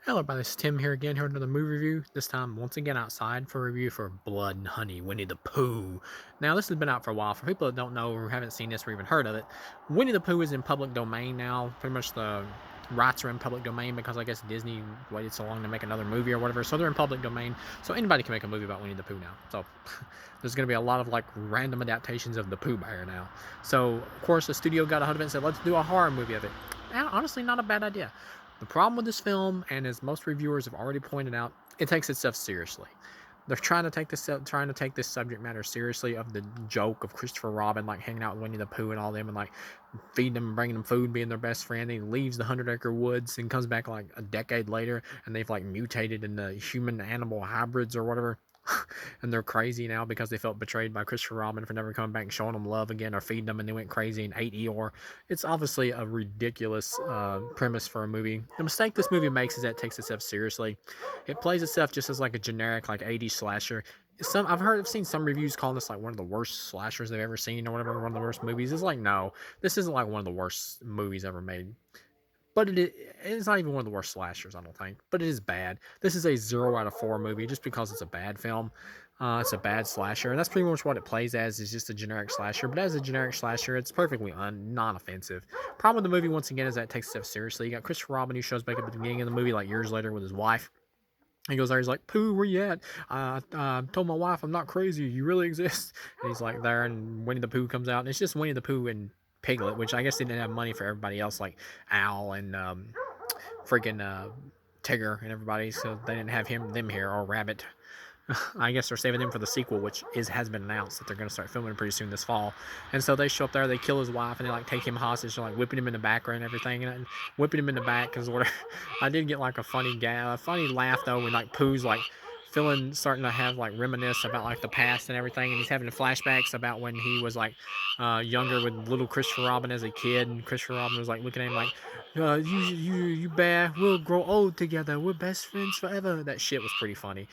Hello, everybody. This is Tim here again, here with another movie review. This time, once again, outside for a review for Blood and Honey, Winnie-the-Pooh. Now, this has been out for a while. For people that don't know or haven't seen this or even heard of it, Winnie-the-Pooh is in public domain now. Pretty much the rights are in public domain because I guess Disney waited so long to make another movie or whatever. So they're in public domain. So anybody can make a movie about Winnie-the-Pooh now. So there's going to be a lot of like random adaptations of the Pooh Bear now. So, of course, the studio got a hold of it and said, let's do a horror movie of it. And honestly, not a bad idea. The problem with this film, and as most reviewers have already pointed out, it takes itself seriously. They're trying to take this subject matter seriously of the joke of Christopher Robin like hanging out with Winnie the Pooh and all them and like feeding them and bringing them food, being their best friend. He leaves the 100-acre woods and comes back like a decade later, and they've like mutated into human animal hybrids or whatever. And they're crazy now because they felt betrayed by Christopher Robin for never coming back and showing them love again or feeding them, and they went crazy and ate Eeyore. It's obviously a ridiculous premise for a movie. The mistake this movie makes is that it takes itself seriously. It plays itself just as like a generic like 80s slasher. I've seen some reviews calling this like one of the worst slashers they've ever seen or whatever, one of the worst movies. It's like, no, this isn't like one of the worst movies ever made. But it's not even one of the worst slashers, I don't think. But it is bad. This is a 0 out of 4 movie just because it's a bad film. It's a bad slasher. And that's pretty much what it plays as, is just a generic slasher. But as a generic slasher, it's perfectly non-offensive. Problem with the movie, once again, is that it takes itself seriously. You got Christopher Robin, who shows back up at the beginning of the movie, like years later with his wife. He goes there, he's like, Pooh, where you at? I told my wife I'm not crazy. You really exist. And he's like there, and Winnie the Pooh comes out. And it's just Winnie the Pooh and Piglet, which I guess they didn't have money for everybody else, like Owl and freaking Tigger and everybody, so they didn't have them here, or Rabbit. I guess they're saving them for the sequel, which has been announced that they're going to start filming pretty soon this fall. And so they show up there, they kill his wife, and they like take him hostage, they're like whipping him in the back and everything, and whipping him in the back because whatever. I did get like a funny laugh though when like Pooh's like starting to have like reminisce about like the past and everything, and he's having flashbacks about when he was like younger with little Christopher Robin as a kid, and Christopher Robin was like looking at him like, you bear, we'll grow old together, we're best friends forever. That shit was pretty funny.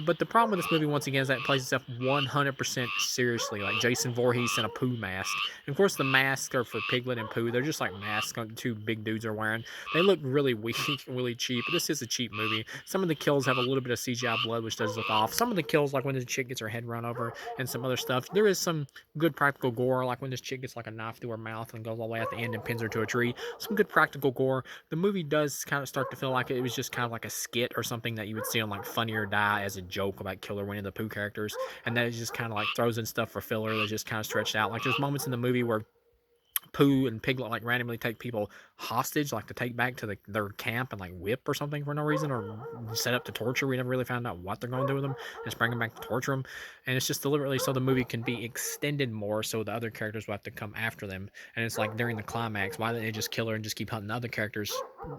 But the problem with this movie, once again, is that it plays itself 100% seriously, like Jason Voorhees in a Pooh mask. And of course, the masks are for Piglet and Pooh. They're just like masks two big dudes are wearing. They look really weak, really cheap. But this is a cheap movie. Some of the kills have a little bit of CGI blood, which does look off. Some of the kills, like when the chick gets her head run over, and some other stuff. There is some good practical gore, like when this chick gets like a knife through her mouth and goes all the way at the end and pins her to a tree. Some good practical gore. The movie does kind of start to feel like it was just kind of like a skit or something that you would see on like Funny or Die as a joke about killer Winnie the Pooh characters, and that it just kind of like throws in stuff for filler that's just kind of stretched out. Like there's moments in the movie where Pooh and Piglet like randomly take people hostage, like to take back to their camp and like whip or something for no reason, or set up to torture. We never really found out what they're going to do with them. Just bring them back to torture them, and it's just deliberately so the movie can be extended more, so the other characters will have to come after them. And it's like during the climax, why didn't they just kill her and just keep hunting other characters?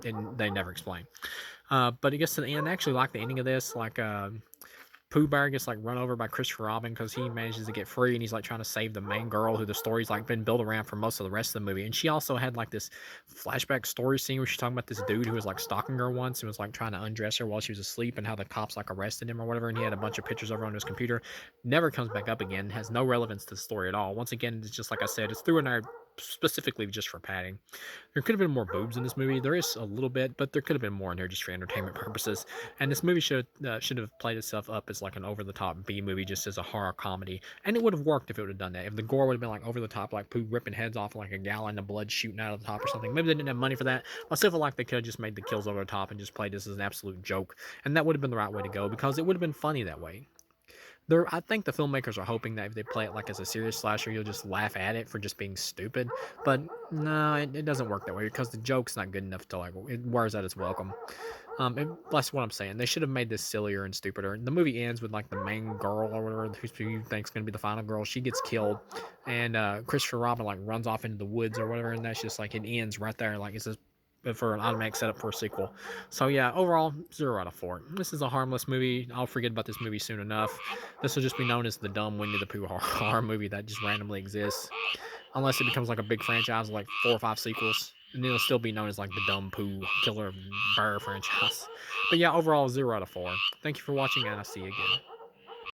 And they never explain. But it gets to the end. I actually like the ending of this, like Pooh Bear gets like run over by Christopher Robin because he manages to get free, and he's like trying to save the main girl who the story's like been built around for most of the rest of the movie. And she also had like this flashback story scene where she's talking about this dude who was like stalking her once and was like trying to undress her while she was asleep, and how the cops like arrested him or whatever, and he had a bunch of pictures over on his computer. Never comes back up again, has no relevance to the story at all. Once again, it's just like I said, it's through in there specifically just for padding. There could have been more boobs in this movie. There is a little bit, but there could have been more in here just for entertainment purposes. And this movie should have played itself up as like an over-the-top B movie, just as a horror comedy. And it would have worked if it would have done that. If the gore would have been like over-the-top, like Pooh ripping heads off like a gallon of blood shooting out of the top or something. Maybe they didn't have money for that. I still feel like they could have just made the kills over the top and just played this as an absolute joke. And that would have been the right way to go, because it would have been funny that way. I think the filmmakers are hoping that if they play it like as a serious slasher, you'll just laugh at it for just being stupid. But no, it doesn't work that way, because the joke's not good enough to like it wears out its welcome. That's what I'm saying. They should have made this sillier and stupider. The movie ends with like the main girl or whatever, who you think's gonna be the final girl. She gets killed, and Christopher Robin like runs off into the woods or whatever, and that's just like it ends right there. Like it's just for an automatic setup for a sequel. So yeah, overall, 0 out of 4. This is a harmless movie. I'll forget about this movie soon enough. This will just be known as the dumb Winnie the Pooh horror movie that just randomly exists. Unless it becomes like a big franchise, like 4 or 5 sequels. And it'll still be known as like the dumb Pooh Killer Bear franchise. But yeah, overall, 0 out of 4. Thank you for watching, and I'll see you again.